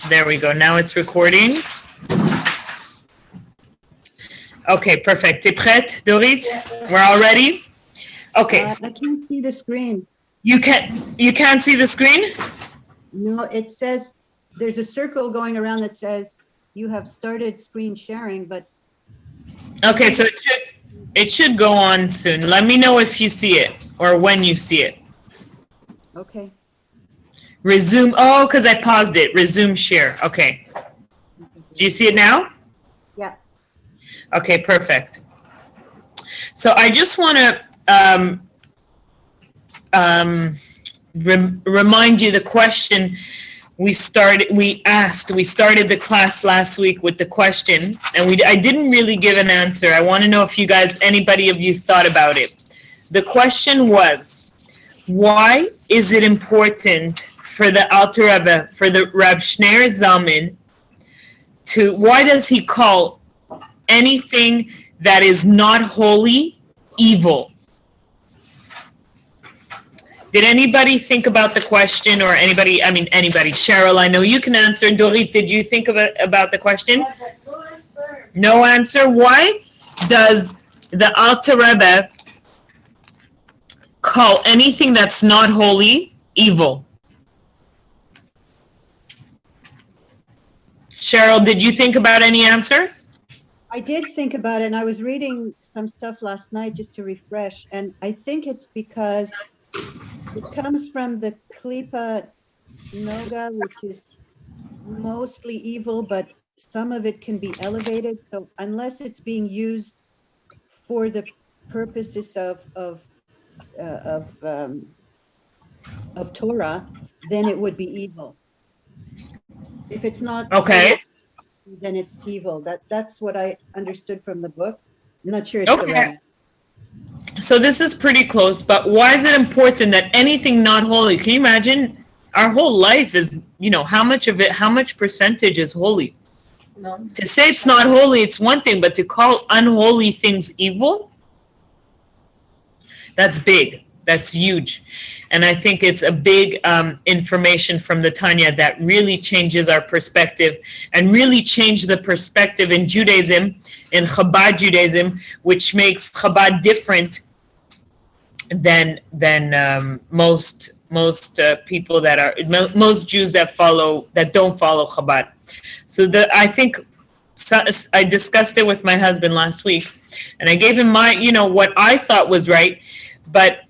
There we go. Now it's recording. Okay, perfect. T'es prête, Dorit? We're all ready? Okay. I can't see the screen. You can't see the screen? No, it says there's a circle going around that says you have started screen sharing, but okay, so it should go on soon. Let me know if you see it or when you see it. Okay. Resume. Oh, because I paused it. Resume share. Okay. Do you see it now? Yeah. Okay, perfect. So I just want to remind you the question we started the class last week with the question, and I didn't really give an answer. I want to know if anybody of you thought about it. The question was, why is it important for the Alter Rebbe, for the Rab Shneir Zalman, why does he call anything that is not holy evil? Did anybody think about the question, or anybody? Cheryl, I know you can answer. Dorit, did you think about the question? No answer. No answer. Why does the Alter Rebbe call anything that's not holy evil? Cheryl, did you think about any answer? I did think about it, and I was reading some stuff last night just to refresh, and I think it's because it comes from the Klipa Noga, which is mostly evil, but some of it can be elevated. So unless it's being used for the purposes of Torah, then it would be evil. If it's not okay, then it's evil. That's what I understood from the book. I'm not sure it's okay. correct. So this is pretty close, but why is it important that anything not holy? Can you imagine? Our whole life is, how much percentage is holy? No. To say it's not holy, it's one thing, but to call unholy things evil, that's big. That's huge. And I think it's a big information from the Tanya that really changes our perspective and really changed the perspective in Judaism, in Chabad Judaism, which makes Chabad different than most people most Jews that don't follow Chabad. So I think I discussed it with my husband last week, and I gave him what I thought was right, but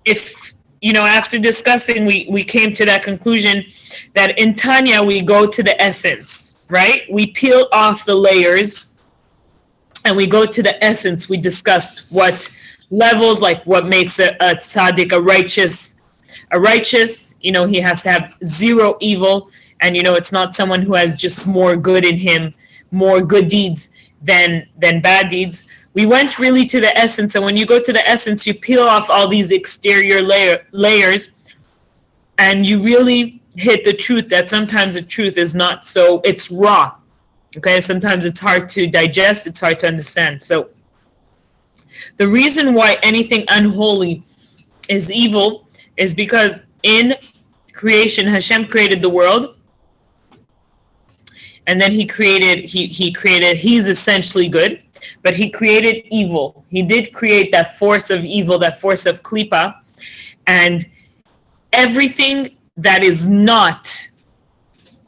if, after discussing, we came to that conclusion that in Tanya, we go to the essence, right? We peel off the layers and we go to the essence. We discussed what levels, like what makes a tzaddik a righteous, he has to have zero evil. And, it's not someone who has just more good in him, more good deeds than bad deeds. We went really to the essence, and when you go to the essence, you peel off all these exterior layers, and you really hit the truth that sometimes the truth is not so, it's raw, okay? Sometimes it's hard to digest, it's hard to understand. So the reason why anything unholy is evil is because in creation, Hashem created the world, and then he's essentially good. But he created evil. He did create that force of evil, that force of klipa. And everything that is not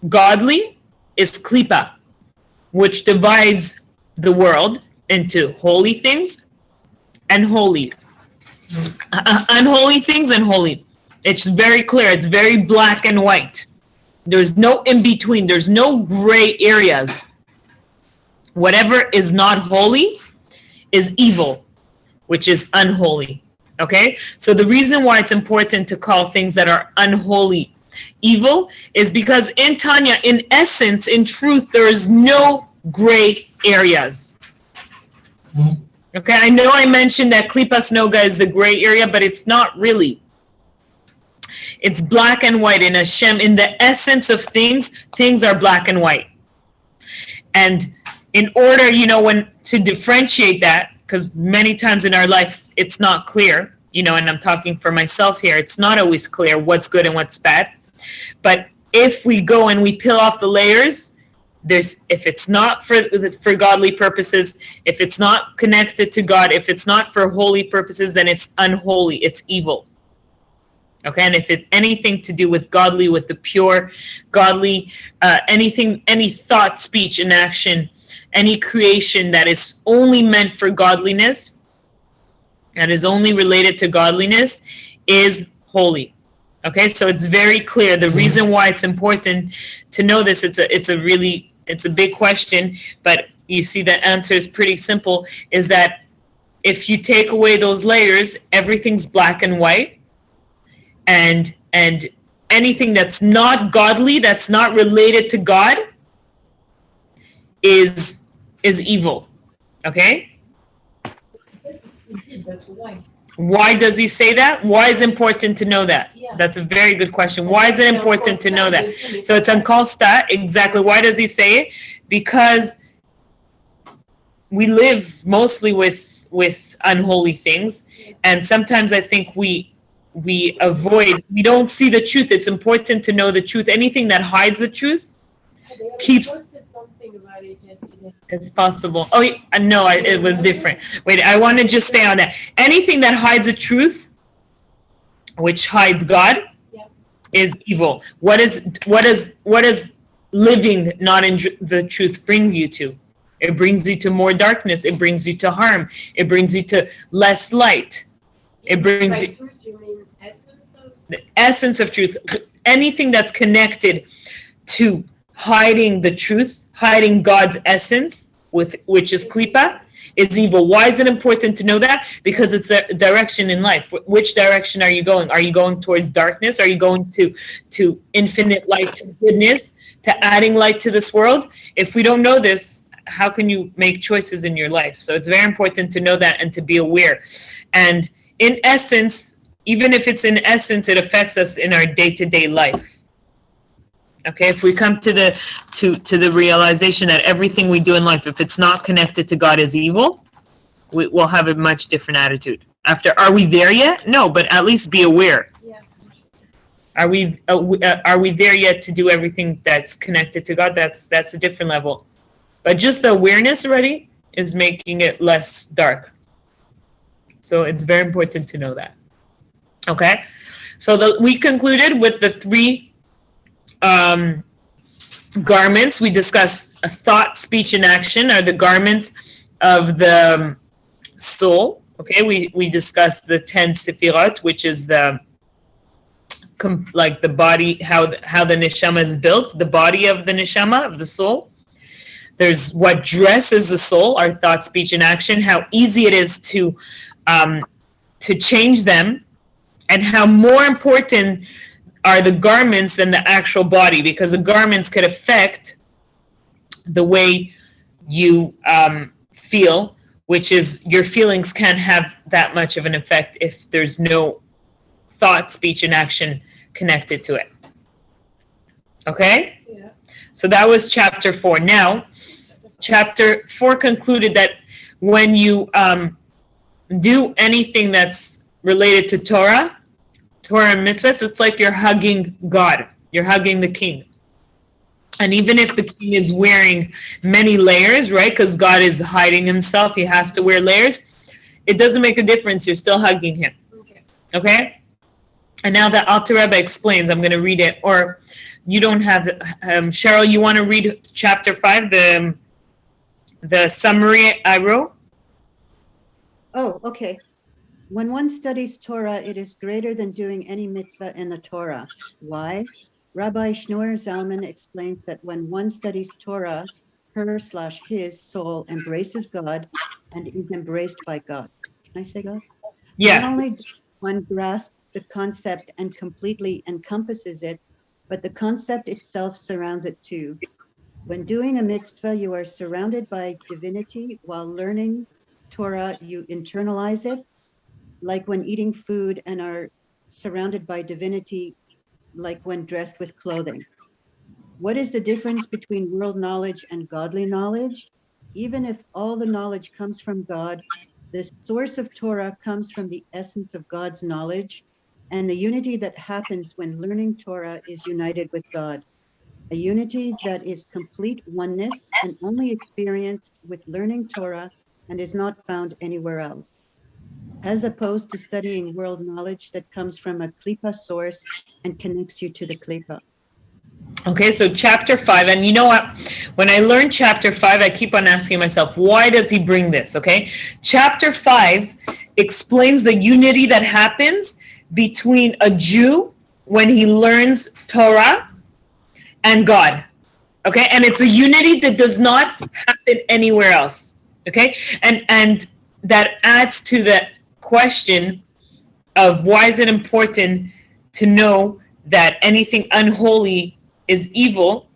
godly is klipa, which divides the world into holy things and holy. Unholy things and holy. It's very clear. It's very black and white. There's no in between. There's no gray areas. Whatever is not holy is evil, which is unholy, okay? So the reason why it's important to call things that are unholy evil is because in Tanya, in essence, in truth, there is no gray areas. Okay, I know I mentioned that Klipas Noga is the gray area, but it's not really. It's black and white in Hashem. In the essence of things are black and white. And in order, when to differentiate that, because many times in our life it's not clear, and I'm talking for myself here, it's not always clear what's good and what's bad. But if we go and we peel off the layers, if it's not for godly purposes, if it's not connected to God, if it's not for holy purposes, then it's unholy, it's evil. Okay, and if it's anything to do with godly, with the pure, godly, anything, any thought, speech, and action, any creation that is only meant for godliness, that is only related to godliness, is holy. Okay, so it's very clear. The reason why it's important to know this, it's a big question, but you see the answer is pretty simple, is that if you take away those layers, everything's black and white, and anything that's not godly, that's not related to God, is evil. Okay? This is easy, but why? Why does he say that? Why is it important to know that? Yeah. That's a very good question. Why is it important to know that? So it's on Kolsta, exactly. Why does he say it? Because we live mostly with unholy things, and sometimes I think we don't see the truth. It's important to know the truth. Anything that hides the truth keeps. Posted something about it yesterday. It's possible. Oh, no, it was different. Wait, I want to just stay on that. Anything that hides the truth, which hides God, is evil. What does living not in the truth bring you to? It brings you to more darkness. It brings you to harm. It brings you to less light. It brings you. Truth, you mean essence of? The essence of truth, anything that's connected to hiding the truth, hiding God's essence, which is klipa, is evil. Why is it important to know that? Because it's the direction in life. Which direction are you going? Are you going towards darkness? Are you going to infinite light, to goodness, to adding light to this world? If we don't know this, how can you make choices in your life? So it's very important to know that and to be aware. And in essence, even if it's in essence, it affects us in our day-to-day life. Okay, if we come to the realization that everything we do in life, if it's not connected to God, is evil, we'll have a much different attitude. Are we there yet? No, but at least be aware. Yeah. Are we there yet to do everything that's connected to God? That's a different level. But just the awareness already is making it less dark. So it's very important to know that. Okay, so we concluded with the three garments. We discussed thought, speech, and action are the garments of the soul. Okay, we discussed the 10 sefirot, which is like the body, how the neshama is built, the body of the neshama, of the soul. There's what dresses the soul, our thought, speech, and action, how easy it is to change them, and how more important are the garments than the actual body, because the garments could affect the way you feel, which is your feelings can't have that much of an effect if there's no thought, speech, and action connected to it. Okay? Yeah. So that was chapter 4. Now, chapter 4 concluded that when you do anything that's related to Torah and mitzvahs, it's like you're hugging God. You're hugging the king. And even if the king is wearing many layers, right, because God is hiding himself, he has to wear layers, it doesn't make a difference. You're still hugging him. Okay? And now that Alter Rebbe explains, I'm going to read it. Or you don't have, Cheryl, you want to read chapter 5, the summary I wrote? Oh, okay. When one studies Torah, it is greater than doing any mitzvah in the Torah. Why? Rabbi Shmuel Zalman explains that when one studies Torah, her/his soul embraces God and is embraced by God. Can I say God? Yeah. Not only does one grasp the concept and completely encompasses it, but the concept itself surrounds it too. When doing a mitzvah, you are surrounded by divinity. While learning Torah, you internalize it, like when eating food, and are surrounded by divinity, like when dressed with clothing. What is the difference between world knowledge and godly knowledge? Even if all the knowledge comes from God, the source of Torah comes from the essence of God's knowledge. and the unity that happens when learning Torah is united with God, a unity that is complete oneness and only experienced with learning Torah and is not found anywhere else, as opposed to studying world knowledge that comes from a klipa source and connects you to the klipa. Okay, so chapter 5, and you know what? When I learned chapter 5, I keep on asking myself, why does he bring this? Okay, chapter 5 explains the unity that happens between a Jew when he learns Torah and God. Okay, and it's a unity that does not happen anywhere else. Okay, and that adds to the question of why is it important to know that anything unholy is evil.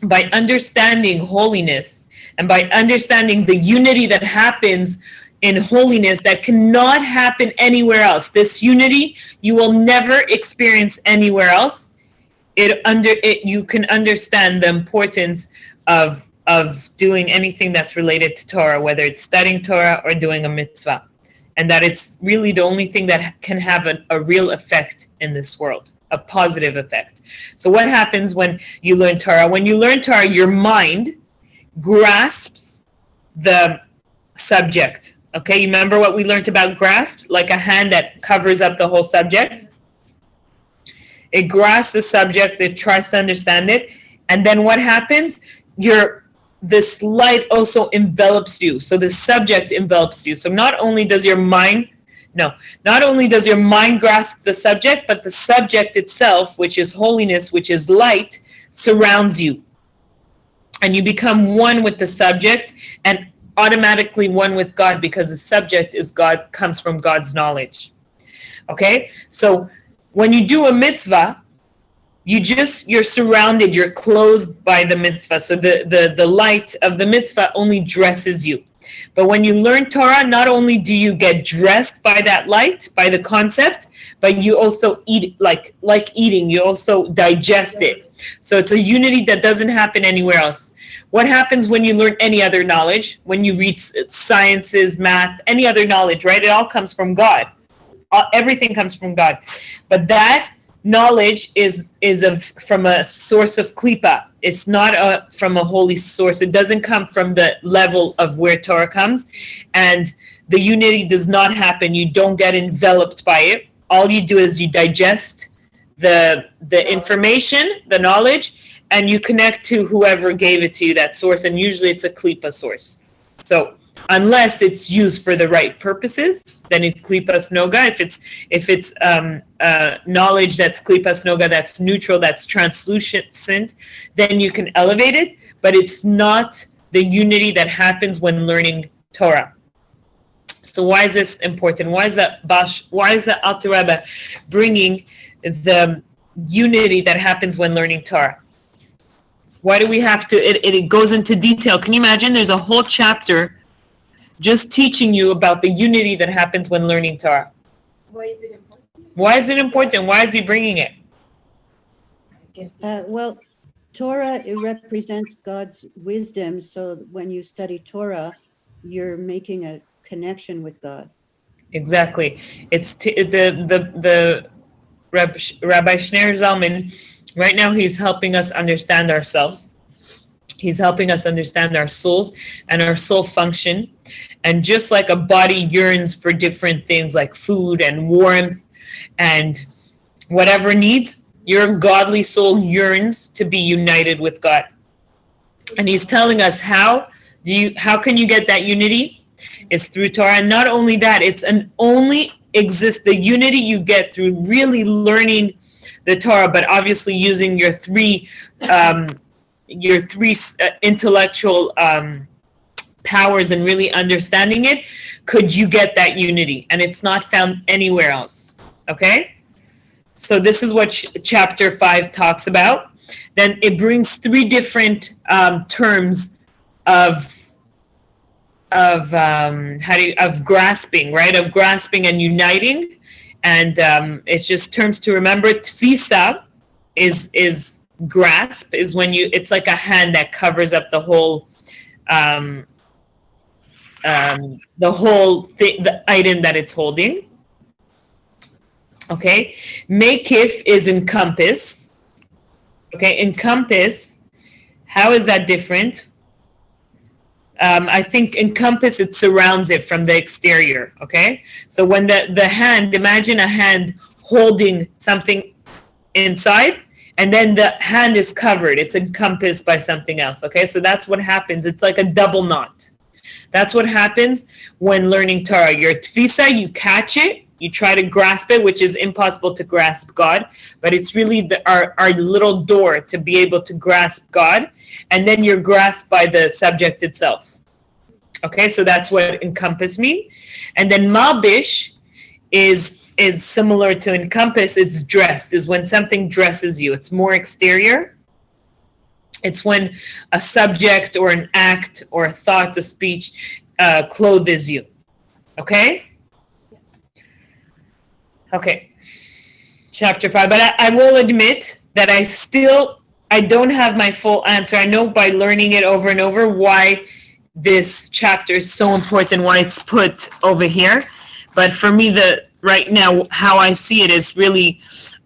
By understanding holiness and by understanding the unity that happens in holiness that cannot happen anywhere else. This unity you will never experience anywhere else. You can understand the importance of doing anything that's related to Torah, whether it's studying Torah or doing a mitzvah, and that it's really the only thing that can have a real effect in this world, a positive effect. So what happens when you learn Torah? When you learn Torah, your mind grasps the subject. Okay, you remember what we learned about grasp? Like a hand that covers up the whole subject. It grasps the subject, it tries to understand it, and then what happens? This light also envelops you. So the subject envelops you. So not only does your mind grasp the subject, but the subject itself, which is holiness, which is light, surrounds you. And you become one with the subject and automatically one with God, because the subject is God, comes from God's knowledge. Okay? So when you do a mitzvah, you're surrounded, you're clothed by the mitzvah. So the light of the mitzvah only dresses you. But when you learn Torah, not only do you get dressed by that light, by the concept, but you also eat like eating, you also digest it. So it's a unity that doesn't happen anywhere else. What happens when you learn any other knowledge? When you read sciences, math, any other knowledge, right? It all comes from God. Everything comes from God. But that knowledge is from a source of klipa. It's not from a holy source. It doesn't come from the level of where Torah comes, and the unity does not happen. You don't get enveloped by it. All you do is you digest the information, the knowledge, and you connect to whoever gave it to you, that source, and usually it's a klipa source. So unless it's used for the right purposes, then it's klipas noga. If it's knowledge that's klipas noga, that's neutral, that's translucent, then you can elevate it. But it's not the unity that happens when learning Torah. So why is this important? Why is the Alter Rebbe bringing the unity that happens when learning Torah? Why do we have to? It goes into detail. Can you imagine? There's a whole chapter just teaching you about the unity that happens when learning Torah. Why is it important? Why is it important? Why is he bringing it? Well, Torah, it represents God's wisdom. So when you study Torah, you're making a connection with God. Exactly. It's the Rabbi Schneur Zalman. Right now, he's helping us understand ourselves. He's helping us understand our souls and our soul function. And just like a body yearns for different things like food and warmth and whatever needs, your godly soul yearns to be united with God. And he's telling us how can you get that unity? It's through Torah. And not only that, the unity you get through really learning the Torah, but obviously using your three intellectual powers and really understanding it, could you get that unity? And it's not found anywhere else. Okay? So this is what chapter 5 talks about. Then it brings 3 different terms of grasping, right? Of grasping and uniting. And it's just terms to remember. Tfisa is grasp, is when it's like a hand that covers up the whole thing, the item that it's holding. Okay, Mekif is encompass. Okay, encompass, how is that different? I think encompass, it surrounds it from the exterior. Okay, so when the hand, imagine a hand holding something inside, and then the hand is covered, it's encompassed by something else. Okay, so that's what happens. It's like a double knot. That's what happens when learning Torah. Your tfisa, you catch it, you try to grasp it, which is impossible to grasp God, but it's really our little door to be able to grasp God, and then you're grasped by the subject itself. Okay, so that's what encompass mean. And then malbish is similar to encompass. It's dressed, is when something dresses you. It's more exterior. It's when a subject or an act or a thought, a speech clothes you. Okay? Okay. Chapter 5. But I will admit that I don't have my full answer. I know by learning it over and over why this chapter is so important, why it's put over here. But for me, right now, how I see it is really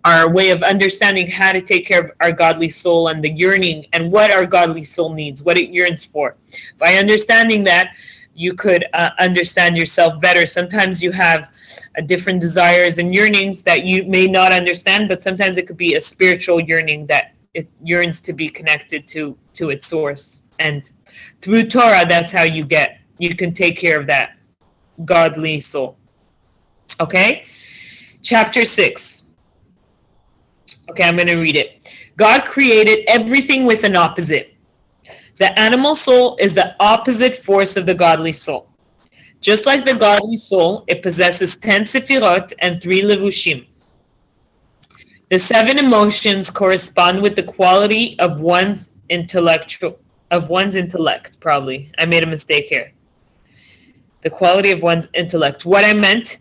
our way of understanding how to take care of our godly soul and the yearning and what our godly soul needs, what it yearns for. By understanding that, you could understand yourself better. Sometimes you have different desires and yearnings that you may not understand, but sometimes it could be a spiritual yearning that it yearns to be connected to its source. And through Torah, that's how you can take care of that godly soul. Okay? Chapter 6. Okay, I'm going to read it. God created everything with an opposite. The animal soul is the opposite force of the godly soul. Just like the godly soul, it possesses 10 sefirot and 3 levushim. The 7 emotions correspond with the quality of one's intellect, probably. I made a mistake here. The quality of one's intellect. What I meant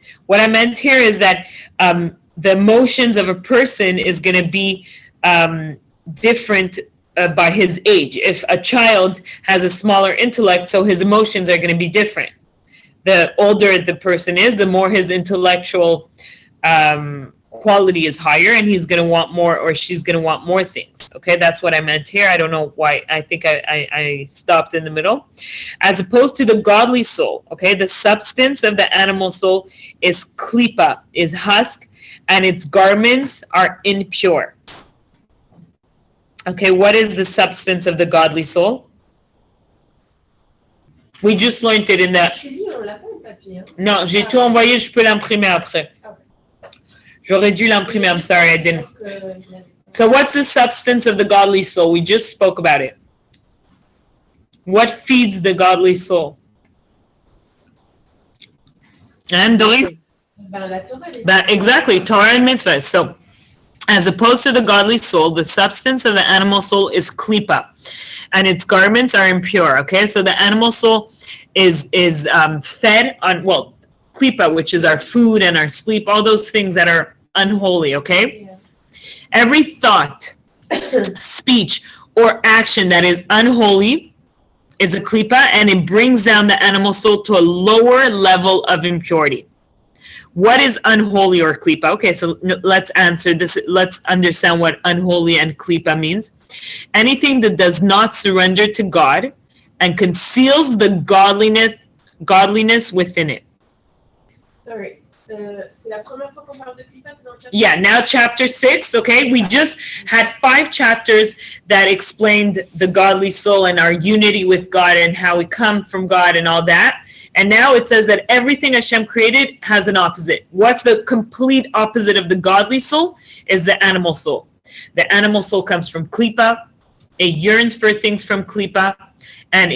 here is that the emotions of a person is going to be different by his age. If a child has a smaller intellect, so his emotions are going to be different. The older the person is, the more his intellectual quality is higher, and he's going to want more, or she's going to want more things. Okay, that's what I meant here. I don't know why. I think I stopped in the middle. As opposed to the godly soul, okay, the substance of the animal soul is klipa, is husk, and its garments are impure. Okay, what is the substance of the godly soul? We just learned it in that. Non, j'ai tout envoyé, je peux l'imprimer après. J'aurais dû l'imprimer, I'm sorry, I didn't. So what's the substance of the godly soul? We just spoke about it. What feeds the godly soul? And Dory? Exactly, Torah and mitzvahs. So, as opposed to the godly soul, the substance of the animal soul is klipa, and its garments are impure. Okay, so the animal soul is fed on, well, klipa, which is our food and our sleep, all those things that are unholy. Okay, yeah. Every thought, speech, or action that is unholy is a klipa, and it brings down the animal soul to a lower level of impurity. What is unholy or klipa? Okay, so let's answer this. Let's understand what unholy and klipa means. Anything that does not surrender to God and conceals the godliness within it. Sorry, c'est la première fois qu'on parle de klipa, c'est dans le chapter? Yeah, now chapter 6, okay? We just had 5 chapters that explained the godly soul and our unity with God and how we come from God and all that. And now it says that everything Hashem created has an opposite. What's the complete opposite of the godly soul? Is the animal soul. The animal soul comes from klipa. It yearns for things from klipa, and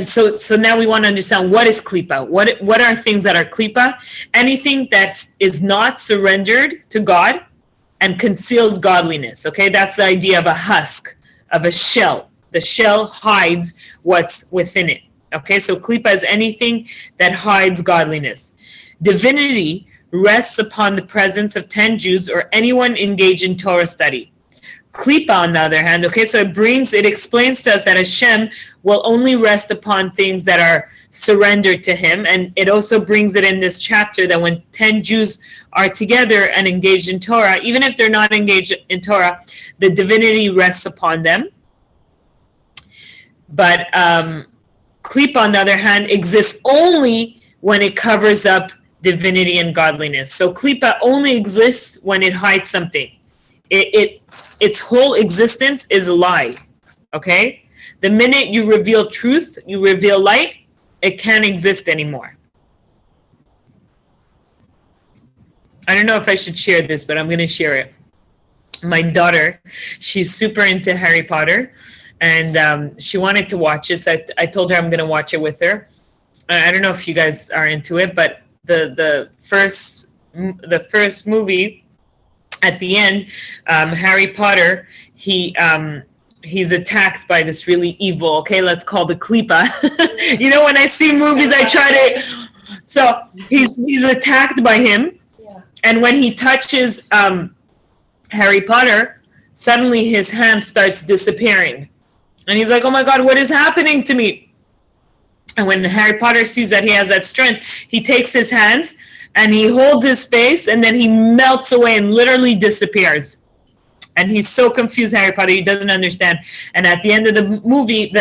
so now we want to understand what is klipa. What are things that are klipa? Anything that is not surrendered to God and conceals godliness. Okay, that's the idea of a husk, of a shell. The shell hides what's within it. Okay, so klipa is anything that hides godliness. Divinity rests upon the presence of 10 Jews or anyone engaged in Torah study. Klipa, on the other hand, okay, so it explains to us that Hashem will only rest upon things that are surrendered to him. And it also brings it in this chapter that when 10 Jews are together and engaged in Torah, even if they're not engaged in Torah, the divinity rests upon them. But Klipa, on the other hand, exists only when it covers up divinity and godliness. So Klipa only exists when it hides something. Its whole existence is a lie, okay? The minute you reveal truth, you reveal light, it can't exist anymore. I don't know if I should share this, but I'm going to share it. My daughter, she's super into Harry Potter, and she wanted to watch it, so I told her I'm going to watch it with her. I don't know if you guys are into it, but the first movie, at the end, Harry Potter, he's attacked by this really evil, okay, let's call the Klipa. You know, when I see movies, I try to, so he's attacked by him. Yeah. And when he touches Harry Potter, suddenly his hand starts disappearing. And he's like, oh my God, what is happening to me? And when Harry Potter sees that he has that strength, he takes his hands and he holds his face, and then he melts away and literally disappears. And he's so confused, Harry Potter, he doesn't understand. And at the end of the movie, his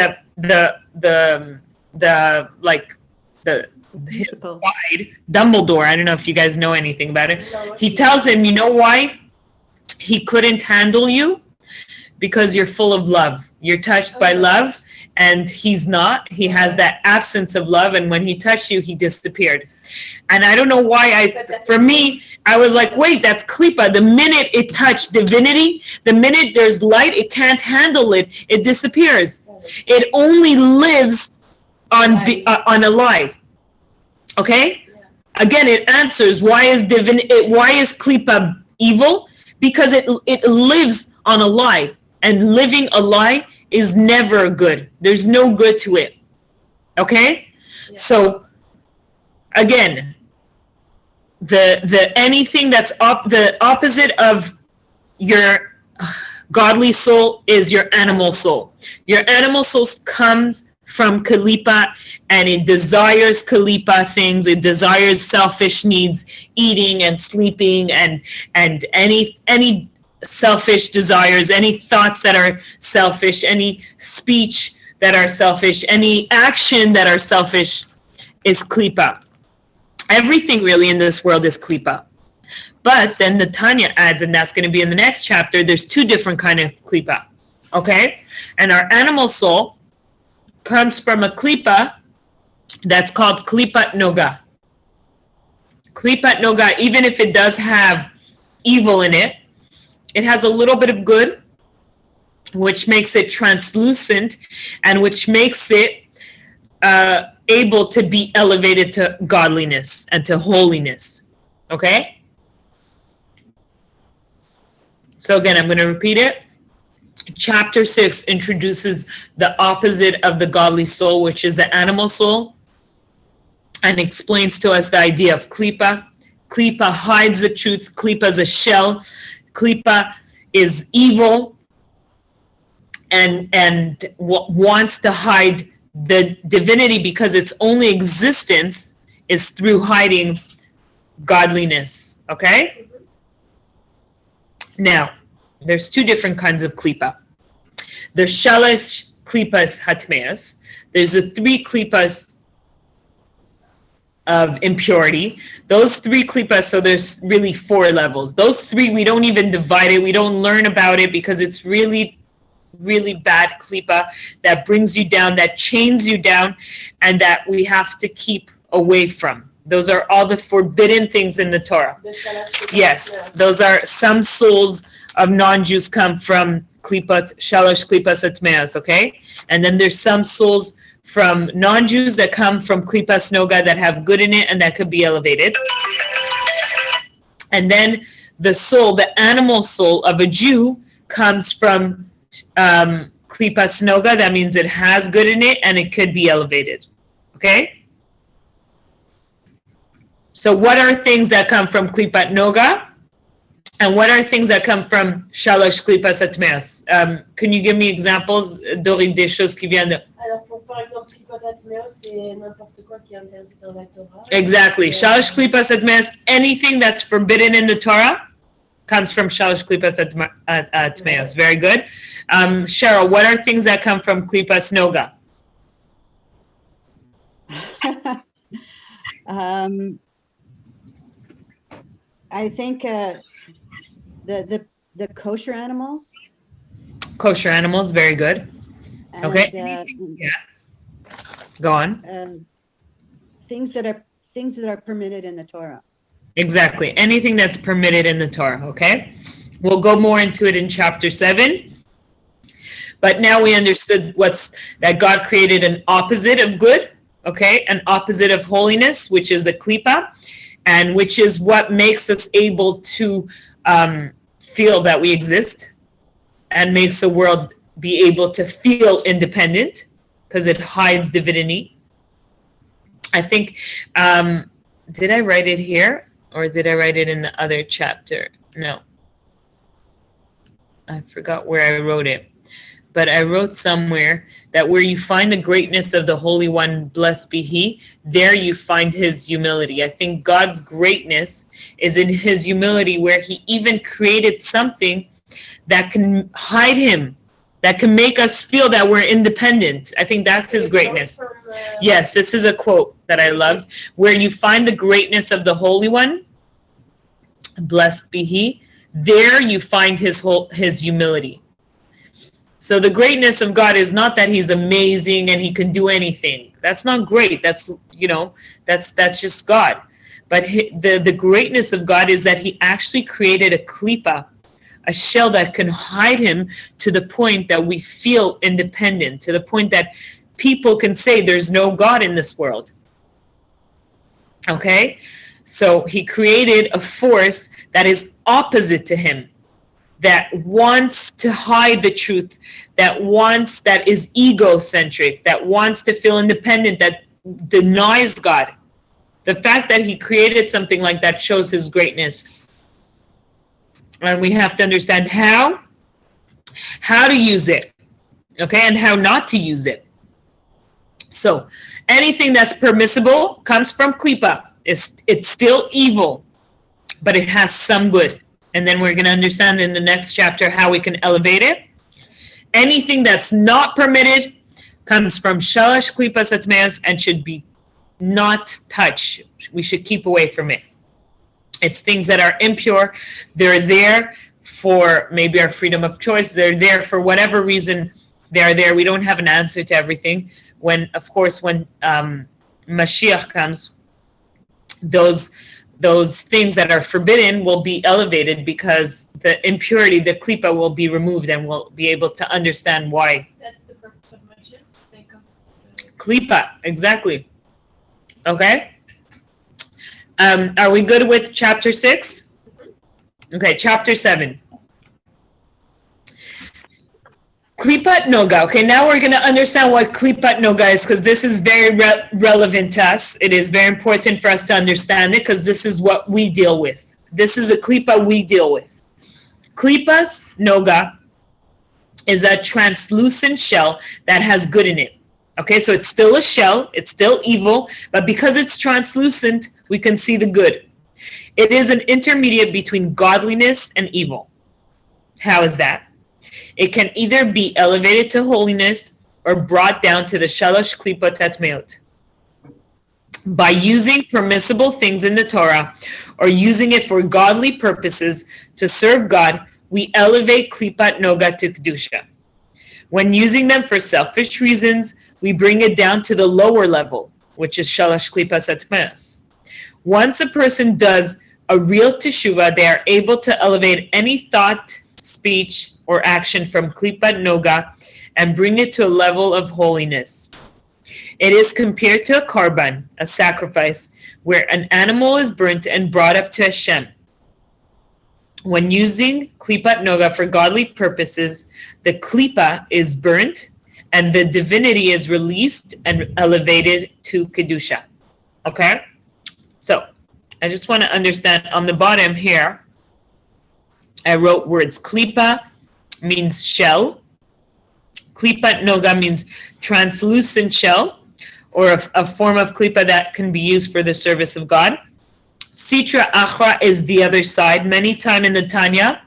guide, Dumbledore, I don't know if you guys know anything about it, he tells him, you know why he couldn't handle you? Because you're full of love. You're touched by love, and he's not. He has that absence of love, and when he touched you, he disappeared. And I don't know why, for me, I was like, wait, that's Klipa. The minute it touched divinity, the minute there's light, it can't handle it. It disappears. It only lives on a lie. Okay? Again, it answers why is Klipa evil? Because it lives on a lie, and living a lie is never good. There's no good to it. Okay? Yeah. So again, the anything that's the opposite of your godly soul is your animal soul. Your animal soul comes from Kalipa, and it desires Kalipa things. It desires selfish needs, eating and sleeping, and any selfish desires, any thoughts that are selfish, any speech that are selfish, any action that are selfish is Klipa. Everything really in this world is Klipa. But then the Tanya adds, and that's going to be in the next chapter, there's two different kind of Klipa. Okay? And our animal soul comes from a Klipa that's called Klipat Noga. Klipat Noga, even if it does have evil in it, it has a little bit of good, which makes it translucent and which makes it able to be elevated to godliness and to holiness. Okay? So again, I'm going to repeat it. Chapter 6 introduces the opposite of the godly soul, which is the animal soul, and explains to us the idea of Klipa. Klipa hides the truth. Klipa is a shell. Klipa is evil and wants to hide the divinity because its only existence is through hiding godliness. Okay? Now, there's two different kinds of klipa. There's shalosh klipas hatmeas. There's the three klipas of impurity. Those three klipas, so there's really 4 levels. Those 3, we don't even divide it. We don't learn about it because it's really, really bad klipa that brings you down, that chains you down, and that we have to keep away from. Those are all the forbidden things in the Torah. Yes, those are some souls of non-Jews come from klipat, shalosh klipas atmeas, okay? And then there's some souls from non-Jews that come from klipas noga that have good in it and that could be elevated. And then the soul, the animal soul of a Jew comes from klipas noga. That means it has good in it and it could be elevated, okay? So what are things that come from klipat noga? And what are things that come from Shalosh Klipas Atmeos? Can you give me examples, Dorit, des choses qui viennent de... Alors, pour, par exemple, Klipot Atmeo, c'est n'importe quoi qui est interdit dans la Torah. Exactly. Shalosh Klipas Atmeos, anything that's forbidden in the Torah comes from Shalosh Klipas Atmeos. Very good. Cheryl, what are things that come from Klipas Noga? I think the kosher animals. Kosher animals, very good. And, Okay. Yeah. Go on. Things that are permitted in the Torah. Exactly. Anything that's permitted in the Torah, okay? We'll go more into it in chapter 7. But now we understood that God created an opposite of good, okay? An opposite of holiness, which is the klipa, and which is what makes us able to feel that we exist and makes the world be able to feel independent because it hides divinity. I think, did I write it here? Or did I write it in the other chapter? No. I forgot where I wrote it. But I wrote somewhere that where you find the greatness of the Holy One, blessed be He, there you find His humility. I think God's greatness is in His humility, where He even created something that can hide Him, that can make us feel that we're independent. I think that's His greatness. Yes, this is a quote that I loved. Where you find the greatness of the Holy One, blessed be He, there you find His humility. So the greatness of God is not that He's amazing and He can do anything. That's not great. That's, that's just God. But the greatness of God is that He actually created a klipa, a shell that can hide Him to the point that we feel independent, to the point that people can say there's no God in this world. Okay? So He created a force that is opposite to Him, that wants to hide the truth, that is egocentric, that wants to feel independent, that denies God. The fact that He created something like that shows His greatness. And we have to understand how to use it, okay, and how not to use it. So anything that's permissible comes from klipa. It's still evil, but it has some good. And then we're going to understand in the next chapter how we can elevate it. Anything that's not permitted comes from shalash klipas atmeas and should be not touched. We should keep away from it. It's things that are impure. They're there for maybe our freedom of choice. They're there for whatever reason they're there. We don't have an answer to everything. When Mashiach comes, those things that are forbidden will be elevated because the impurity, the klipa, will be removed, and we'll be able to understand why. That's the purpose of Mashiach. Klipa, exactly. Okay. Are we good with chapter 6? Okay, chapter 7. Klipat Noga. Okay, now we're going to understand what Klipat Noga is, because this is very relevant to us. It is very important for us to understand it, because this is what we deal with. This is the Klipa we deal with. Klipas Noga is a translucent shell that has good in it. Okay, so it's still a shell, it's still evil, but because it's translucent, we can see the good. It is an intermediate between godliness and evil. How is that? It can either be elevated to holiness or brought down to the shalosh klipot tatmeot. By using permissible things in the Torah or using it for godly purposes to serve God, we elevate klipat noga to kedusha. When using them for selfish reasons, we bring it down to the lower level, which is shalosh klipas atmeos. Once a person does a real teshuvah, they are able to elevate any thought, speech, or action from klipat noga and bring it to a level of holiness. It is compared to a karban, a sacrifice, where an animal is burnt and brought up to Hashem. When using klipat noga for godly purposes, the klipa is burnt and the divinity is released and elevated to kedusha. Okay? So, I just want to understand on the bottom here, I wrote words. Klipa means shell. Klipa noga means translucent shell, or a form of klipa that can be used for the service of God. Sitra achra is the other side. Many times in the Tanya,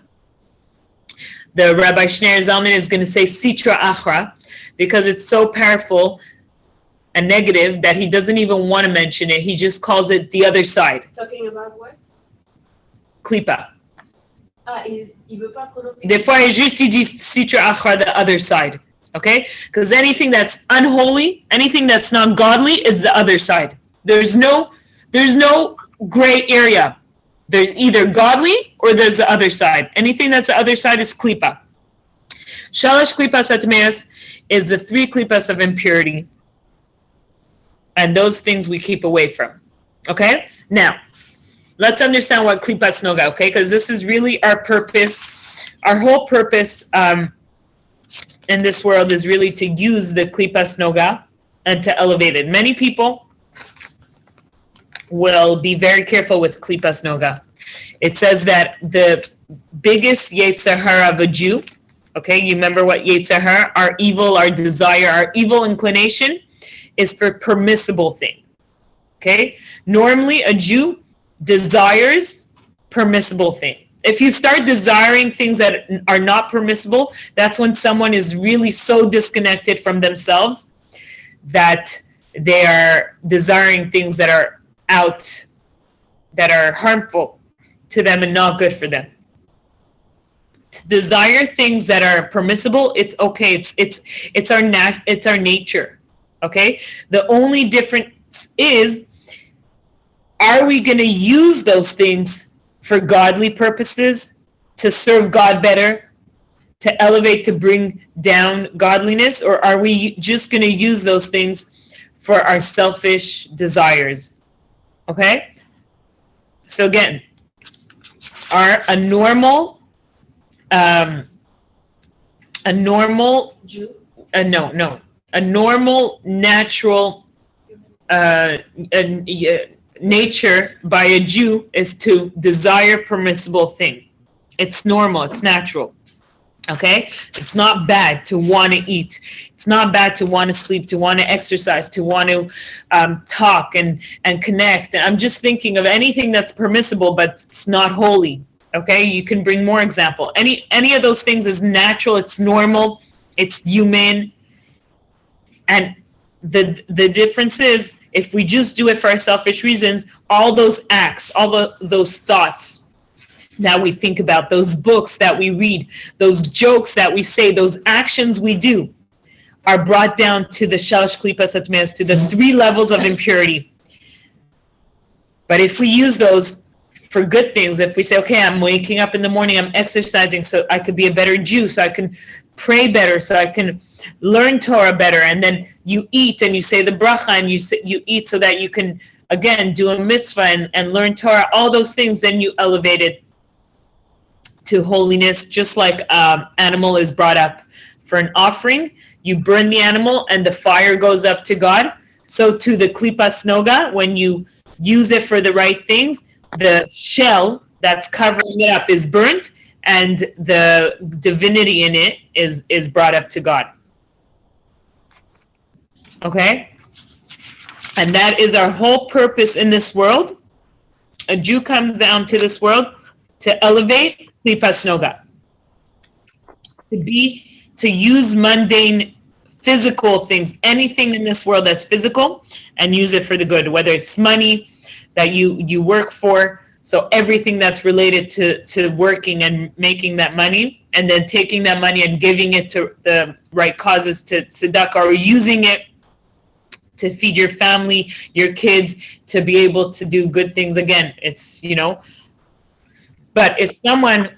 the Rabbi Shneur Zalman is going to say sitra achra because it's so powerful and negative that he doesn't even want to mention it. He just calls it the other side. Talking about what? Klipa. Ah, il veut pas prononcer. Des fois, il dit sitra achra, the other side. Okay? Because anything that's unholy, anything that's not godly is the other side. There's no gray area. There's either godly or there's the other side. Anything that's the other side is klipa. Shalosh klipas atmeas is the 3 klipas of impurity. And those things we keep away from. Okay? Now, let's understand what klipas noga, okay? Because this is really our purpose. Our whole purpose in this world is really to use the klipas noga and to elevate it. Many people will be very careful with klipas noga. It says that the biggest yetzer hara of a Jew, okay, you remember what yetzer hara, our evil, our desire, our evil inclination is for permissible thing, okay? Normally a Jew desires permissible thing. If you start desiring things that are not permissible, that's when someone is really so disconnected from themselves that they are desiring things that are out, that are harmful to them and not good for them. To desire things that are permissible, it's okay. It's our nature. Okay? The only difference is, are we going to use those things for godly purposes, to serve God better, to elevate, to bring down godliness, or are we just going to use those things for our selfish desires? Okay? So again, a normal Jew. A normal, natural nature by a Jew is to desire permissible thing. It's normal, it's natural. Okay? It's not bad to want to eat. It's not bad to want to sleep, to want to exercise, to want to talk and connect. I'm just thinking of anything that's permissible, but it's not holy. Okay? You can bring more example. Any of those things is natural, it's normal, it's human. And the difference is, if we just do it for our selfish reasons, all those acts, those thoughts that we think about, those books that we read, those jokes that we say, those actions we do, are brought down to the shalosh klipas atmeas, to the 3 levels of impurity. But if we use those for good things, if we say, okay, I'm waking up in the morning, I'm exercising so I could be a better Jew, so I can pray better, so I can learn Torah better, and then you eat and you say the bracha and you eat so that you can, again, do a mitzvah and learn Torah, all those things, then you elevate it to holiness. Just like animal is brought up for an offering, you burn the animal and the fire goes up to God. So to the klipas noga, when you use it for the right things, the shell that's covering it up is burnt, and the divinity in it is brought up to God. Okay? And that is our whole purpose in this world. A Jew comes down to this world to elevate klipas noga. To use mundane physical things, anything in this world that's physical, and use it for the good, whether it's money that you work for, so everything that's related to working and making that money, and then taking that money and giving it to the right causes, to tzedakah, or using it to feed your family, your kids, to be able to do good things. Again, it's, but if someone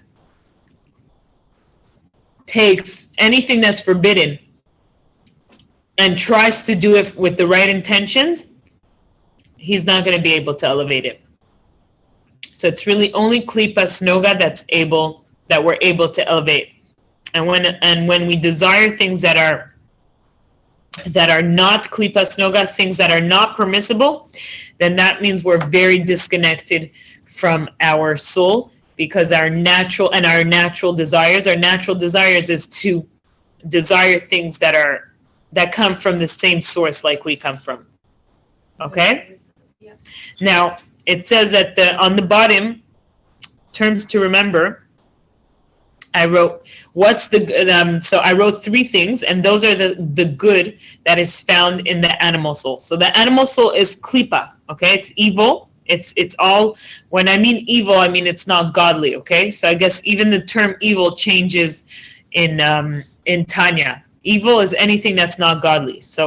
takes anything that's forbidden and tries to do it with the right intentions, he's not going to be able to elevate it. So it's really only klipas noga that we're able to elevate. And when we desire things that are not klipas noga, things that are not permissible, then that means we're very disconnected from our soul, because our natural desires is to desire things that come from the same source like we come from. Okay? Yeah. Now, it says that on the bottom, terms to remember, I wrote, so I wrote 3 things, and those are the good that is found in the animal soul. So the animal soul is klipa, okay? It's evil. It's all, when I mean evil, I mean it's not godly, okay? So I guess even the term evil changes in Tanya. Evil is anything that's not godly. So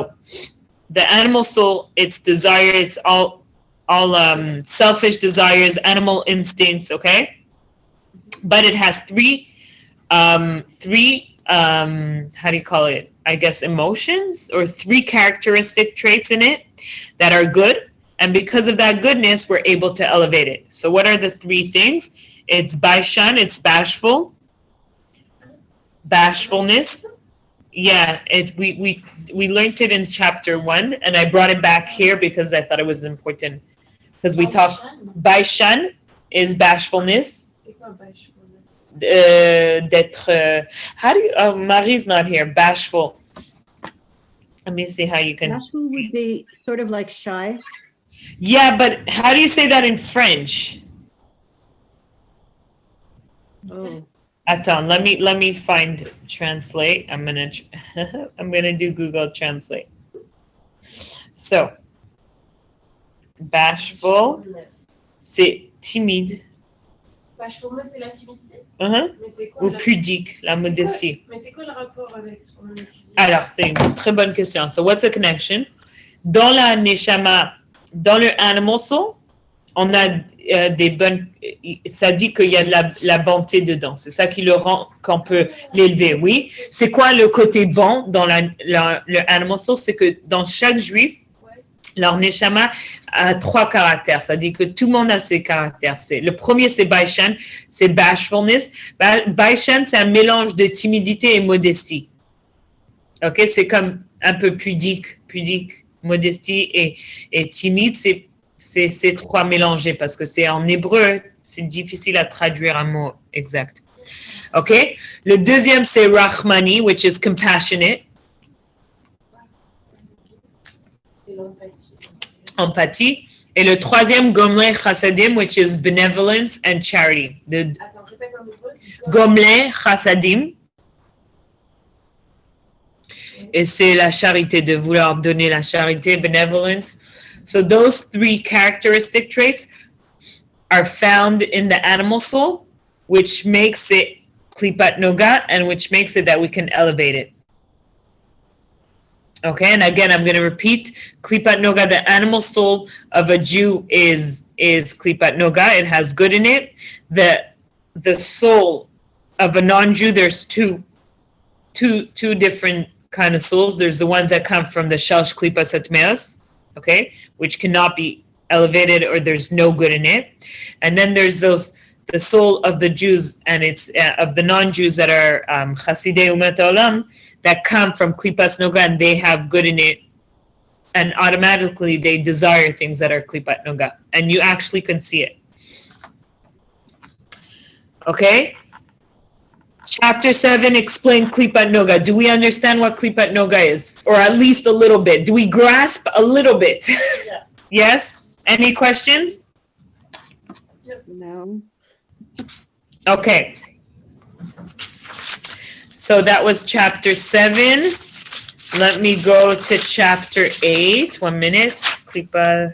the animal soul, its desire, it's all selfish desires, animal instincts, okay? But it has three how do you call it? I guess emotions, or 3 characteristic traits in it that are good. And because of that goodness, we're able to elevate it. So what are the 3 things? It's baishan, it's bashfulness. Yeah, we learned it in chapter 1, and I brought it back here because I thought it was important. Because we talked, baishan is bashfulness. D'être, how do you, Marie's not here, bashful. Let me see how you can. Bashful would be sort of like shy. Yeah, but how do you say that in French? Oh. Attends, let me find translate. I'm gonna do Google Translate. So, bashful, c'est timide. Bashfulness, c'est la timidité. Uh-huh. Mais c'est quoi Ou pudique, la modestie. Mais c'est quoi le rapport avec ce qu'on a étudié? Alors, c'est une très bonne question. So, what's the connection? Dans la neshama, dans le animal soul, on a des bonnes. Ça dit qu'il y a de la bonté dedans. C'est ça qui le rend qu'on peut l'élever. Oui. C'est quoi le côté bon dans le animal soul? C'est que dans chaque juif, leur neshama a 3 caractères. Ça dit que tout le monde a ses caractères. Le premier, c'est baishan, c'est bashfulness. Baishan, c'est un mélange de timidité et modestie. Ok, c'est comme un peu pudique, modestie et timide. C'est ces 3 mélangés parce que c'est en hébreu, c'est difficile à traduire un mot exact. Ok, le deuxième, c'est rahmani, which is compassionate. Empathie. Et le troisième, gomle chassadim, which is benevolence and charity. Attends, répète en hébreu. Gomle chassadim. Et c'est la charité, de vouloir donner la charité, benevolence. So those 3 characteristic traits are found in the animal soul, which makes it klipat noga, and which makes it that we can elevate it. Okay, and again, I'm going to repeat, klipat noga, the animal soul of a Jew is klipat noga. It has good in it. The soul of a non-Jew, there's two different kind of souls. There's the ones that come from the shalsh klipas atmeos, okay, which cannot be elevated, or there's no good in it. And then there's the soul of the Jews, and it's of the non-Jews that are chasidei umat olam, that come from klipas noga, and they have good in it, and automatically they desire things that are klipat noga, and you actually can see it. Okay? Chapter 7, explain klipat noga. Do we understand what klipat noga is? Or at least a little bit. Do we grasp a little bit? Yeah. Yes? Any questions? No. Okay. So that was chapter 7. Let me go to chapter 8. 1 minute. Klipa.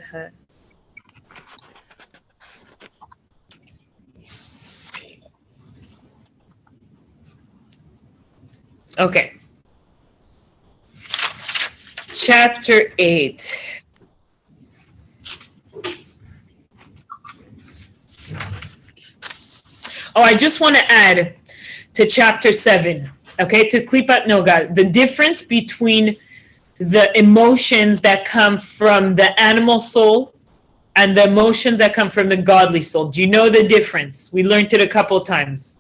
Okay. Chapter 8. Oh, I just want to add to chapter 7. Okay, to Klipat Noga, the difference between the emotions that come from the animal soul and the emotions that come from the godly soul. Do you know the difference? We learned it a couple times.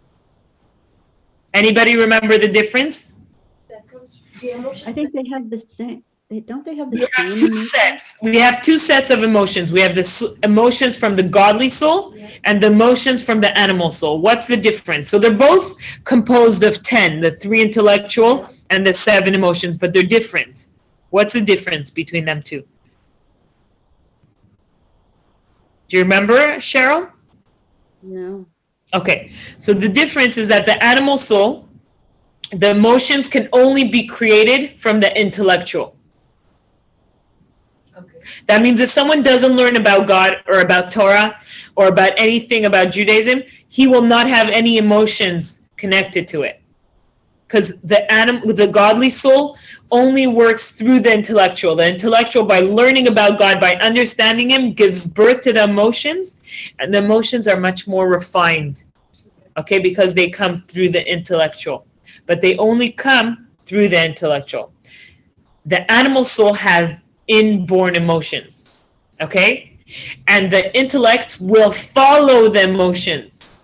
Anybody remember the difference? That comes the emotions. I think they have the same. don't they have the We have same two emotion? sets. We have two sets of emotions. We have the emotions from the godly soul and the emotions from the animal soul. What's the difference? So they're both composed of 10, the 3 intellectual and the 7 emotions, but they're different. What's the difference between them two? Do you remember, Cheryl? No. Okay, so the difference is that the animal soul, the emotions can only be created from the intellectual. Okay. That means if someone doesn't learn about God or about Torah or about anything about Judaism, he will not have any emotions connected to it. Because the godly soul only works through the intellectual. The intellectual, by learning about God, by understanding Him, gives birth to the emotions, and the emotions are much more refined, okay, because they come through the intellectual. But they only come through the intellectual. The animal soul has inborn emotions, okay? And the intellect will follow the emotions.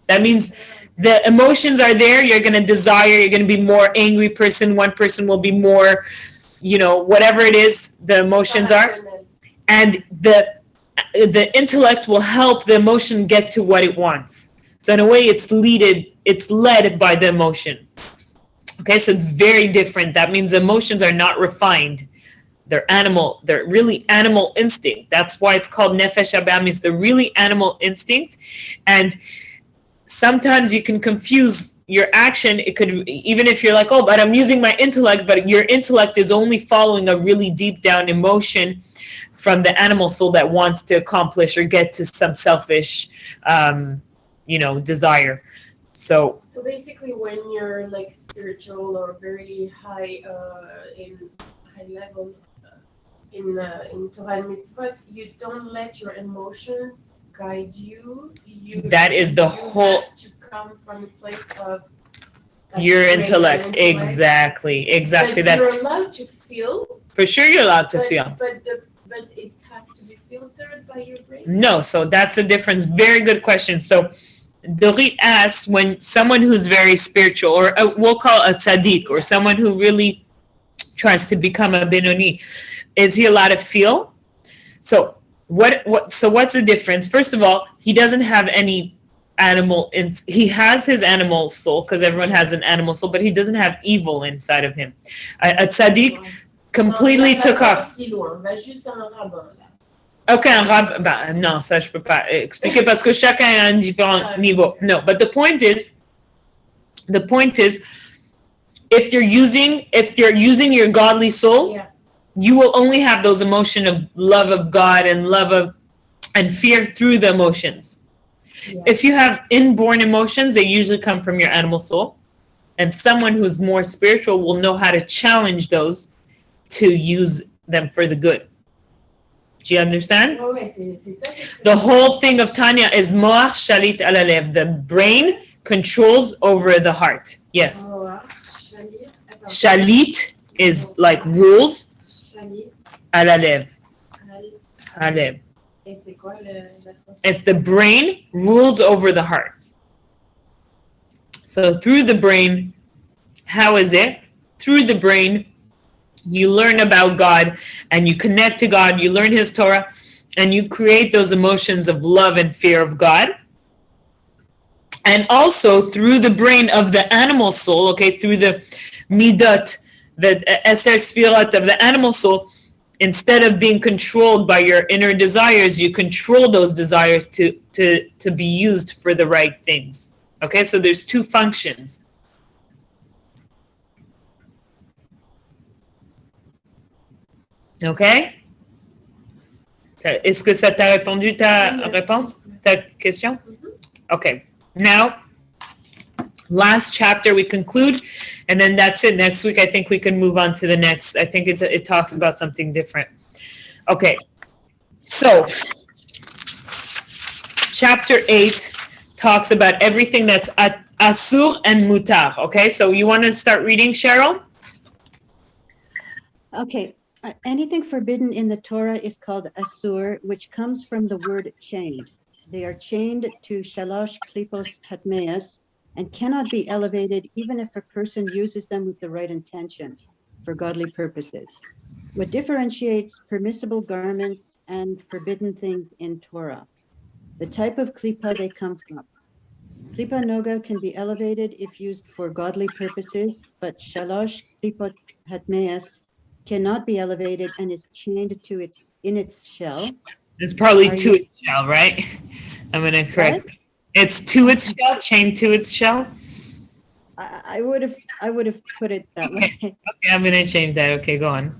That means the emotions are there. You're going to desire, you're going to be more angry person. One person will be more, whatever it is, the emotions are. And the intellect will help the emotion get to what it wants. So in a way, it's led by the emotion. Okay, so it's very different. That means emotions are not refined. They're animal. They're really animal instinct. That's why it's called nefesh habahamis. They're really animal instinct. And sometimes you can confuse your action. It could, even if you're like, oh, but I'm using my intellect, but your intellect is only following a really deep down emotion from the animal soul that wants to accomplish or get to some selfish, desire. So basically, when you're like spiritual or very high in high level in Torah and Mitzvot, you don't let your emotions guide you. That is the whole. Have to come from the place of like, your intellect. Exactly. But That's you're allowed to feel. For sure, you're allowed to feel. But it has to be filtered by your brain. No, so that's the difference. Very good question. So Dorit asks, when someone who's very spiritual, or we'll call a tzaddik, or someone who really tries to become a benoni, is he allowed to feel? So what's the difference? First of all, he doesn't have any animal. He has his animal soul, because everyone has an animal soul, but he doesn't have evil inside of him. A tzaddik completely took off. Ok, un rabbin, non, ça je peux pas expliquer parce que chacun a un différent niveau. No, but the point is, if you're using your godly soul, you will only have those emotions of love of God and fear through the emotions. Yeah. If you have inborn emotions, they usually come from your animal soul, and someone who's more spiritual will know how to challenge those to use them for the good. Do you understand? The whole thing of Tanya is moach shalit al halev. The brain controls over the heart. Yes. Shalit is like rules. Al halev. Halev. It's the brain rules over the heart. So through the brain, how is it? Through the brain, you learn about God and you connect to God, you learn His Torah, and you create those emotions of love and fear of God. And also through the brain of the animal soul, okay, through the midot, the eser sfirot of the animal soul, instead of being controlled by your inner desires, you control those desires to be used for the right things. Okay, so there's two functions. Okay? Est-ce que ça t'a répondu ta réponse? Ta question? Okay. Now, last chapter we conclude, and then that's it. Next week I think we can move on to the next. I think it talks about something different. Okay. So, chapter 8 talks about everything that's asur and mutar. Okay? So you want to start reading, Cheryl? Okay. Anything forbidden in the Torah is called asur, which comes from the word chained. They are chained to shalosh klipos hatmeas and cannot be elevated even if a person uses them with the right intention. for godly purposes. What differentiates permissible garments and forbidden things in Torah? The type of klipa they come from. Klipa noga can be elevated if used for godly purposes, but shalosh klipot hatmeas cannot be elevated and is chained to its shell. It's probably Are to you- its shell, right? I'm going to correct. It's to its shell, chained to its shell. I would have put it that way. Okay, I'm going to change that. Okay, go on.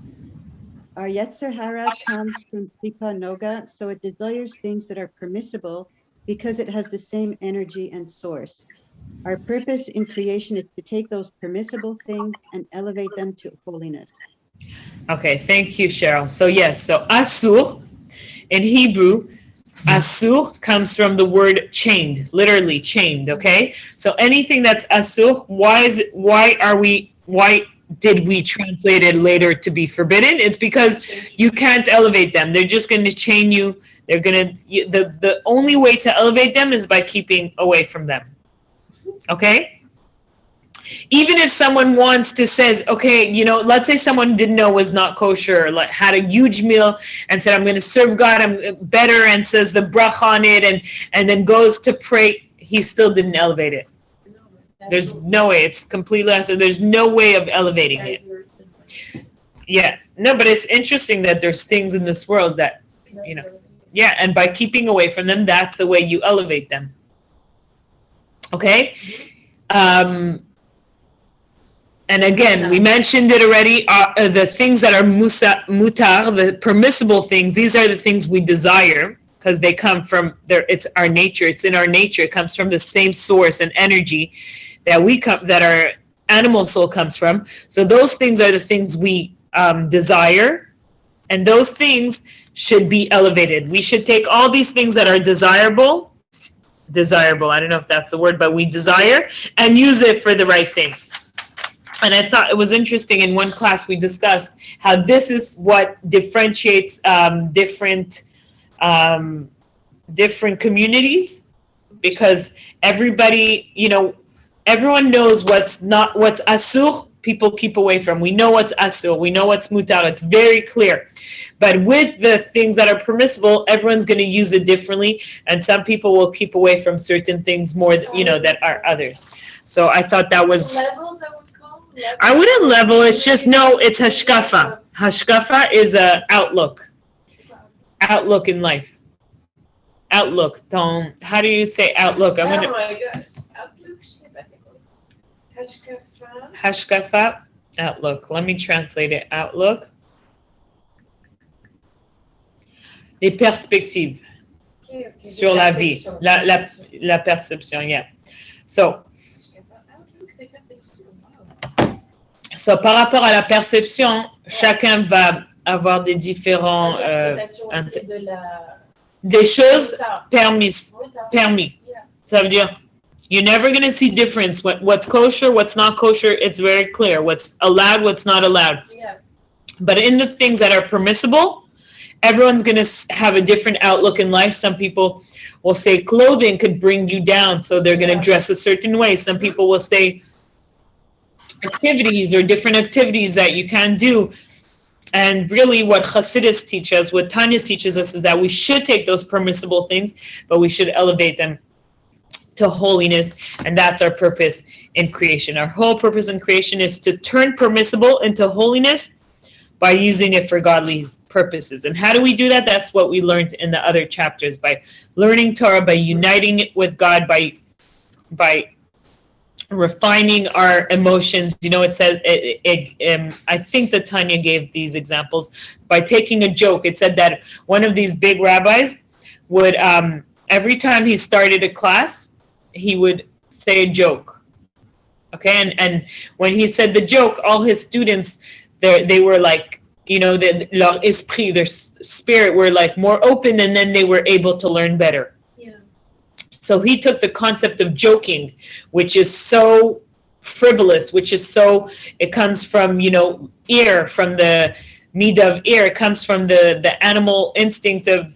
Our Yetzer Hara comes from Klipa Noga, so it desires things that are permissible because it has the same energy and source. Our purpose in creation is to take those permissible things and elevate them to holiness. Okay, thank you, Cheryl. So yes, so asur in Hebrew, asur comes from the word chained, literally chained, okay? So anything that's asur, why did we translate it later to be forbidden? It's because you can't elevate them. They're just going to chain you. They're going to, the only way to elevate them is by keeping away from them. Okay? Even if someone wants to says, okay, let's say someone didn't know was not kosher, like had a huge meal and said, I'm going to serve God, I'm better, and says the bracha on it, and then goes to pray, he still didn't elevate it. There's no way. It's completely, so there's no way of elevating it. Yeah. No, but it's interesting that there's things in this world that, yeah, and by keeping away from them, that's the way you elevate them. Okay? And again, we mentioned it already, the things that are mutar, the permissible things, these are the things we desire because they come from it's our nature, it's in our nature, it comes from the same source and energy that our animal soul comes from. So those things are the things we desire, and those things should be elevated. We should take all these things that are desirable, I don't know if that's the word, but we desire, and use it for the right thing. And I thought it was interesting, in one class we discussed how this is what differentiates different communities, because everybody, everyone knows what's asur, people keep away from. We know what's asur, we know what's mutar, it's very clear. But with the things that are permissible, everyone's going to use it differently, and some people will keep away from certain things more, that are others. So I thought that was... Levels, I would call? I wouldn't level, it's just, no, it's hashkafa. Hashkafa is a outlook in life. Outlook. How do you say outlook? Oh my gosh. Outlook, je sais pas c'est quoi. Hashkafa. Hashkafa, outlook. Let me translate it. Outlook. Les perspectives Okay. sur la vie. La perception, yeah. So, Outlook, c'est perception. Wow. So, par rapport à la perception, chacun va avoir des différents... C'est de la... des choses Mutar. permis. Yeah. Ça veut dire, you're never going to see difference. What's kosher, what's not kosher, it's very clear. What's allowed, what's not allowed. Yeah. But in the things that are permissible, everyone's going to have a different outlook in life. Some people will say clothing could bring you down, so they're going to dress a certain way. Some people will say activities or different activities that you can do. And really what Hasidus teaches us, what Tanya teaches us, is that we should take those permissible things, but we should elevate them to holiness, and that's our purpose in creation. Our whole purpose in creation is to turn permissible into holiness by using it for godly purposes. And how do we do that? That's what we learned in the other chapters, by learning Torah, by uniting it with God, by refining our emotions. It says, I think that Tanya gave these examples by taking a joke. It said that one of these big rabbis would, every time he started a class, he would say a joke. Okay, and when he said the joke, all his students, they were like, leur esprit, their spirit were like more open, and then they were able to learn better. So he took the concept of joking, which is so frivolous, it comes from, ear, from the midah of ir comes from the animal instinct of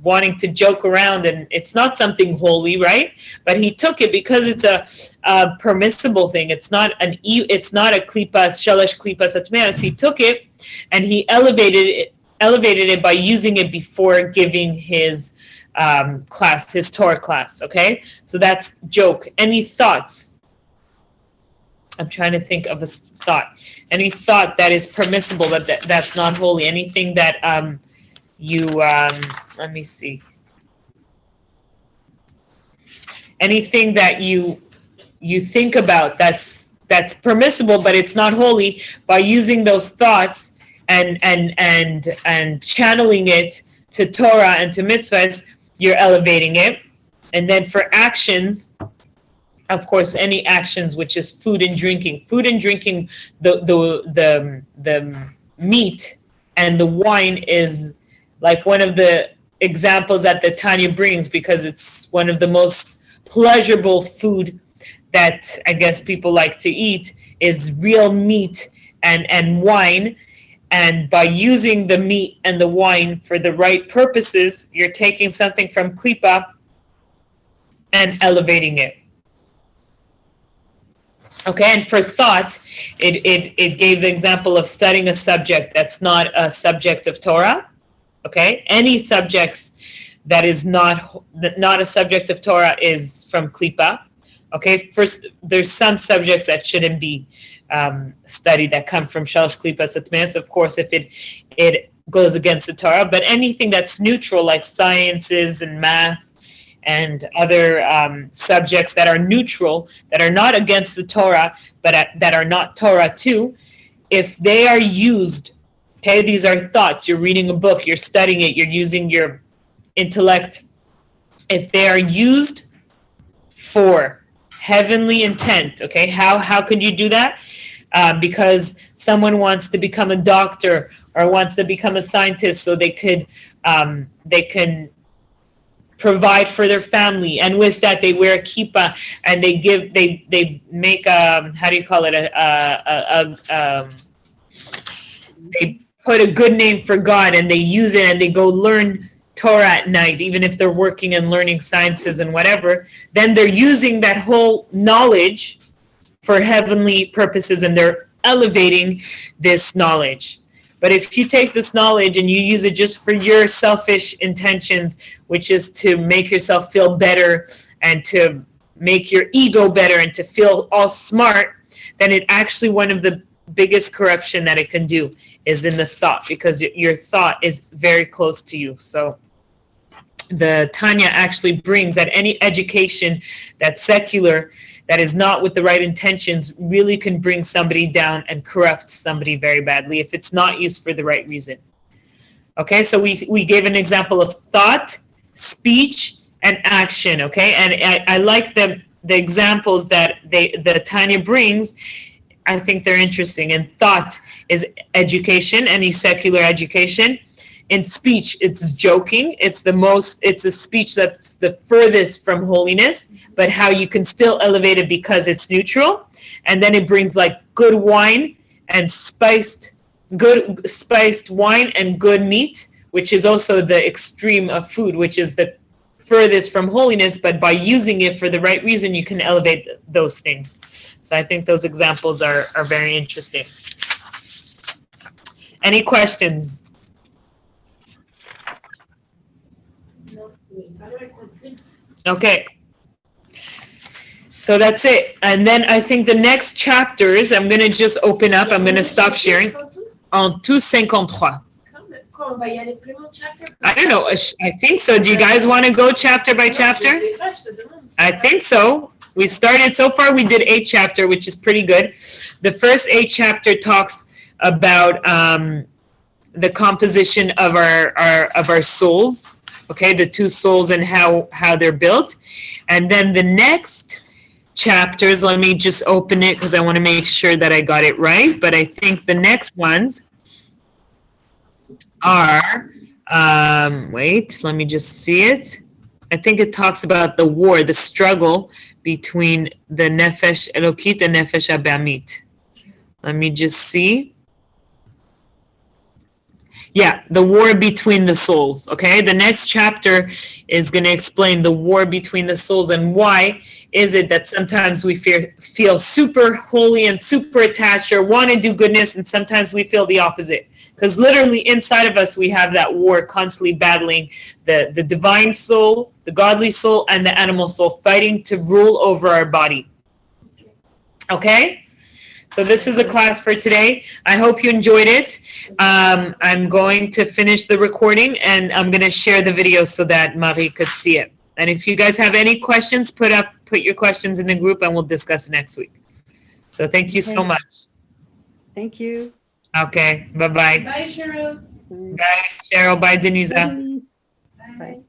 wanting to joke around, and it's not something holy, right? But he took it because it's a permissible thing. It's not it's not a klipas shalosh klipas atmeas. He took it and he elevated it by using it before giving his class, his Torah class. Okay, so that's joke. Any thoughts? I'm trying to think of a thought. Any thought that is permissible, but that's not holy. Anything that let me see. Anything that you think about that's permissible, but it's not holy, by using those thoughts and channeling it to Torah and to mitzvahs, you're elevating it. And then for actions, of course, any actions, which is food and drinking, the meat and the wine is like one of the examples that the Tanya brings, because it's one of the most pleasurable food that I guess people like to eat, is real meat and wine. And by using the meat and the wine for the right purposes, you're taking something from klipa and elevating it. Okay, and for thought, it gave the example of studying a subject that's not a subject of Torah. Okay, any subjects that is not a subject of Torah is from klipa. Okay, first, there's some subjects that shouldn't be studied that come from shalosh klipas atmeas, of course, if it goes against the Torah. But anything that's neutral, like sciences and math and other subjects that are neutral, that are not against the Torah, but that are not Torah too, if they are used, okay, these are thoughts, you're reading a book, you're studying it, you're using your intellect, if they are used for heavenly intent, okay, how could you do that? Because someone wants to become a doctor or wants to become a scientist, so they can provide for their family, and with that they wear a kippah, and they make how do you call it, they put a good name for God, and they use it, and they go learn Torah at night, even if they're working and learning sciences and whatever. Then they're using that whole knowledge for heavenly purposes, and they're elevating this knowledge. But if you take this knowledge and you use it just for your selfish intentions, which is to make yourself feel better and to make your ego better and to feel all smart, then it actually, one of the biggest corruption that it can do is in the thought, because your thought is very close to you. So the Tanya actually brings that any education that's secular, that is not with the right intentions, really can bring somebody down and corrupt somebody very badly if it's not used for the right reason. Okay, so we gave an example of thought, speech, and action. Okay, and I like the examples that the Tanya brings. I think they're interesting. And thought is education, any secular education. In speech, it's joking. It's a speech that's the furthest from holiness, but how you can still elevate it because it's neutral. And then it brings like good wine and spiced wine and good meat, which is also the extreme of food, which is the furthest from holiness, but by using it for the right reason, you can elevate those things. So I think those examples are very interesting. Any questions? Okay, so that's it. And then I think the next chapters, I'm going to just open up. I'm going to stop sharing. En tout 53. I don't know. I think so. Do you guys want to go chapter by chapter? I think so. We started, so far we did 8 chapters, which is pretty good. The first 8 chapter talks about the composition of our souls. Okay, the 2 souls and how they're built. And then the next chapters, let me just open it because I want to make sure that I got it right. But I think the next ones are, wait, let me just see it. I think it talks about the war, the struggle between the Nefesh Elokit and Nefesh Abamit. Let me just see. Yeah, the war between the souls, okay? The next chapter is going to explain the war between the souls and why is it that sometimes we feel super holy and super attached or want to do goodness, and sometimes we feel the opposite. Because literally inside of us, we have that war constantly battling the divine soul, the godly soul, and the animal soul, fighting to rule over our body. Okay? So this is the class for today. I hope you enjoyed it. I'm going to finish the recording, and I'm going to share the video so that Marie could see it. And if you guys have any questions, put your questions in the group, and we'll discuss next week. So thank you so much. Thank you. Okay, bye-bye. Bye, Cheryl. Bye, Cheryl. Bye, Denise. Bye. Bye.